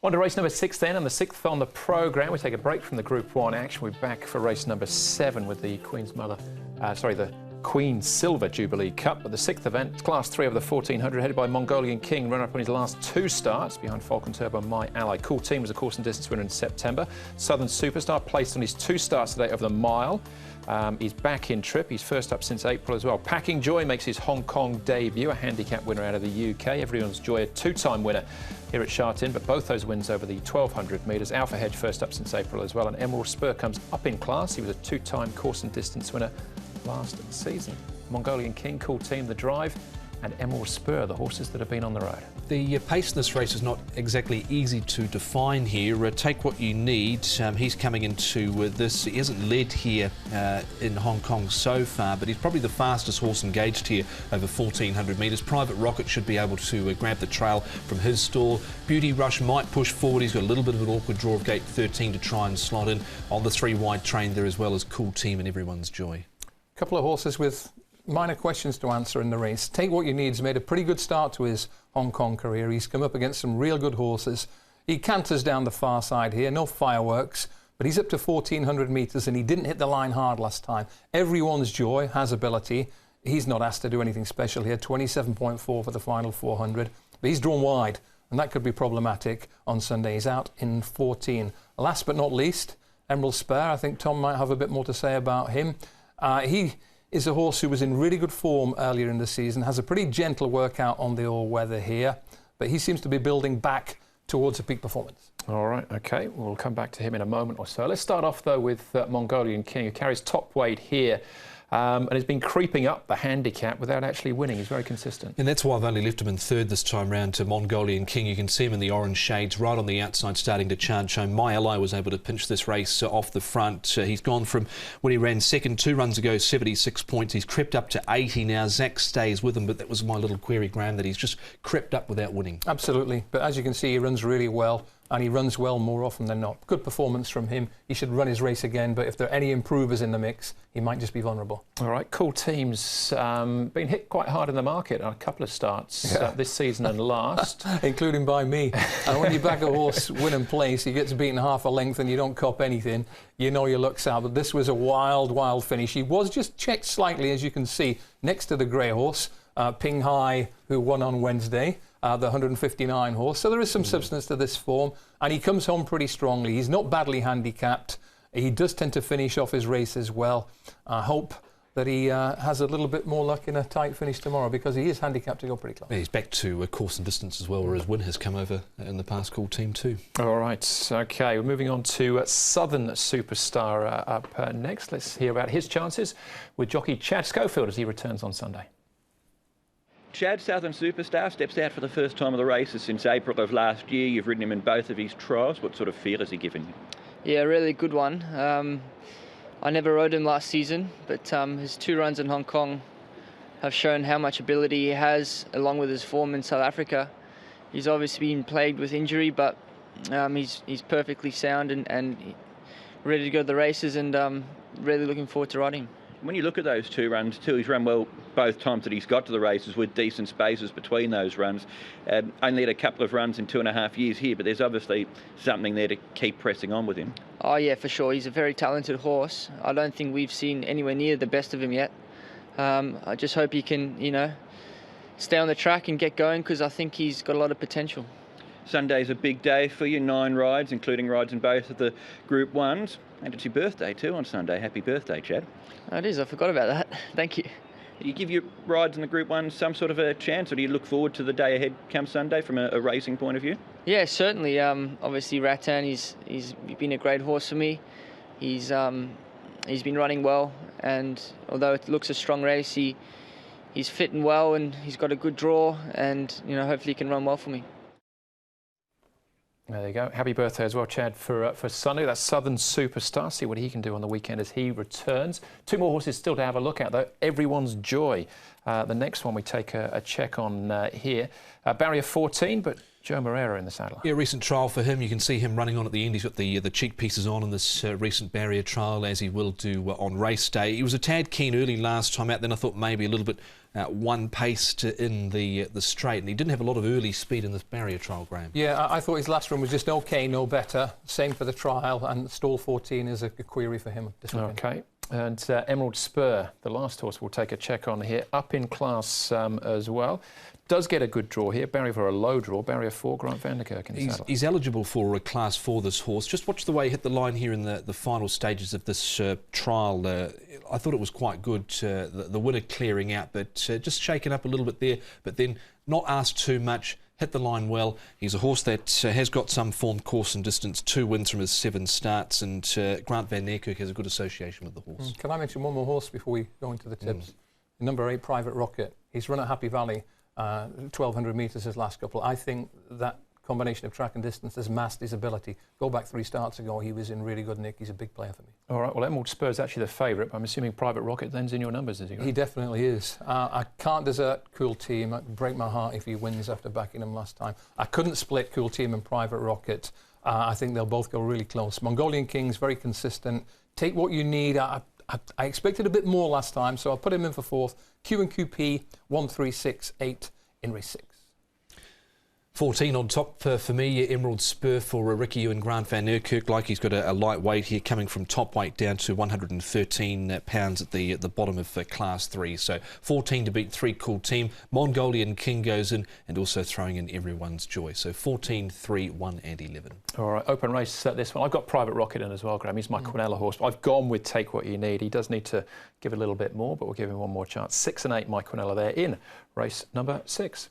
On to race number 6 then, and the 6th on the programme. We take a break from the Group 1 action. We're back for race number 7 with the the Queen Silver Jubilee Cup. But the 6th event, Class 3 of the 1400, headed by Mongolian King, run up on his last 2 starts behind Falcon Turbo My Ally. Cool Team was a course and distance winner in September. Southern Superstar placed on his 2 starts today over the mile. He's back in trip. He's first up since April as well. Packing Joy makes his Hong Kong debut, a handicap winner out of the UK. Everyone's Joy, a 2-time winner here at Sha Tin, but both those wins over the 1200 metres. Alpha Hedge first up since April as well, and Emerald Spur comes up in class. He was a 2-time course and distance winner last season. Mongolian King, Cool Team, the drive, and Emerald Spur, the horses that have been on the road. The pace in this race is not exactly easy to define here. Take what you need. He's coming into this. He hasn't led here in Hong Kong so far, but he's probably the fastest horse engaged here over 1400 metres. Private Rocket should be able to grab the trail from his stall. Beauty Rush might push forward. He's got a little bit of an awkward draw of gate 13 to try and slot in on the 3 wide train there, as well as Cool Team and Everyone's Joy. A couple of horses with minor questions to answer in the race. Take What You Need has made a pretty good start to his Hong Kong career. He's come up against some real good horses. He canters down the far side here, no fireworks, but he's up to 1400 metres and he didn't hit the line hard last time. Everyone's Joy has ability. He's not asked to do anything special here, 27.4 for the final 400, but he's drawn wide and that could be problematic on Sunday. He's out in 14. Last but not least, Emerald Spur. I think Tom might have a bit more to say about him. He is a horse who was in really good form earlier in the season, has a pretty gentle workout on the all-weather here, but he seems to be building back towards a peak performance. All right, OK, we'll come back to him in a moment or so. Let's start off, though, with Mongolian King, who carries top weight here and has been creeping up the handicap without actually winning. He's very consistent. And that's why I've only left him in 3rd this time round to Mongolian King. You can see him in the orange shades right on the outside starting to charge home. My Ally was able to pinch this race off the front. He's gone from when he ran second 2 runs ago, 76 points. He's crept up to 80 now. Zach stays with him, but that was my little query, Graham, that he's just crept up without winning. Absolutely, but as you can see, he runs really well. And he runs well more often than not. Good performance from him. He should run his race again, but if there are any improvers in the mix, he might just be vulnerable. All right, Cool Team's been hit quite hard in the market on a couple of starts this season and last. Including by me. And when you back a horse win and place, he gets beaten half a length and you don't cop anything, you know your luck's out. But this was a wild, wild finish. He was just checked slightly, as you can see, next to the grey horse, Ping Hai, who won on Wednesday. The 159 horse. So there is some substance to this form, and he comes home pretty strongly. He's not badly handicapped. He does tend to finish off his race as well. I hope that he has a little bit more luck in a tight finish tomorrow, because he is handicapped to go pretty close. Yeah, he's back to course and distance as well, where his win has come over in the past. Cool Team too. All right, OK, we're moving on to Southern Superstar up next. Let's hear about his chances with jockey Chad Schofield as he returns on Sunday. Chad, Southern Superstar, steps out for the first time of the races since April of last year. You've ridden him in both of his trials. What sort of feel has he given you? Yeah, really good one. I never rode him last season, but his 2 runs in Hong Kong have shown how much ability he has, along with his form in South Africa. He's obviously been plagued with injury, but he's perfectly sound and ready to go to the races, and really looking forward to riding him. When you look at those 2 runs, he's run well both times that he's got to the races with decent spaces between those runs. Only had a couple of runs in 2.5 years here, but there's obviously something there to keep pressing on with him. Oh yeah, for sure. He's a very talented horse. I don't think we've seen anywhere near the best of him yet. I just hope he can, stay on the track and get going, because I think he's got a lot of potential. Sunday's a big day for you, 9 rides, including rides in both of the Group 1s. And it's your birthday too on Sunday. Happy birthday, Chad. It is, I forgot about that. Thank you. Do you give your rides in the Group 1 some sort of a chance, or do you look forward to the day ahead come Sunday from a racing point of view? Yeah, certainly. Obviously, Rattan, he's been a great horse for me. He's been running well, and although it looks a strong race, he's fit and well, and he's got a good draw, and hopefully he can run well for me. There you go. Happy birthday as well, Chad, for Sunday. That's Southern Superstar. See what he can do on the weekend as he returns. 2 more horses still to have a look at, though. Everyone's Joy. The next one we take a check on here. Barrier 14, but Joe Moreira in the saddle. Yeah, recent trial for him. You can see him running on at the end. He's got the cheek pieces on in this recent barrier trial, as he will do on race day. He was a tad keen early last time out. Then I thought maybe a little bit one-paced in the straight, and he didn't have a lot of early speed in this barrier trial, Graham. Yeah, I thought his last run was just okay, no better. Same for the trial, and stall 14 is a query for him this weekend. Okay. And Emerald Spur, the last horse we'll take a check on here, up in class as well. Does get a good draw here. Barrier for a low draw. Barrier 4, Grant van der Kerk in the saddle. He's eligible for a class 4, this horse. Just watch the way he hit the line here in the final stages of this trial. I thought it was quite good, the winner clearing out, but just shaken up a little bit there, but then not asked too much. Hit the line well. He's a horse that has got some form, course and distance, 2 wins from his 7 starts, and Grant van der Kerk has a good association with the horse. Can I mention one more horse before we go into the tips? Number 8, Private Rocket. He's run at Happy Valley, 1,200 metres his last couple. I think that combination of track and distance has masked his ability. Go back 3 starts ago, he was in really good nick. He's a big player for me. All right, well, Emerald Spur is actually the favourite, but I'm assuming Private Rocket then's in your numbers, is he? He definitely is. I can't desert Cool Team. It'd break my heart if he wins after backing him last time. I couldn't split Cool Team and Private Rocket. I think they'll both go really close. Mongolian King's very consistent. Take what you need. I expected a bit more last time, so I'll put him in for 4th. Q&QP 1368 in race 6. 14 on top for me, Emerald Spur for Ricky and Grant van der Kerk. Like he's got a light weight here, coming from top weight down to 113 pounds at the bottom of class 3. So 14 to beat 3 Cool Team. Mongolian King goes in, and also throwing in Everyone's Joy. So 14, 3, 1 and 11. All right, open race this one. I've got Private Rocket in as well, Graham. He's my Quinella horse. I've gone with Take What You Need. He does need to give a little bit more, but we'll give him one more chance. 6 and 8, my Quinella there in race number 6.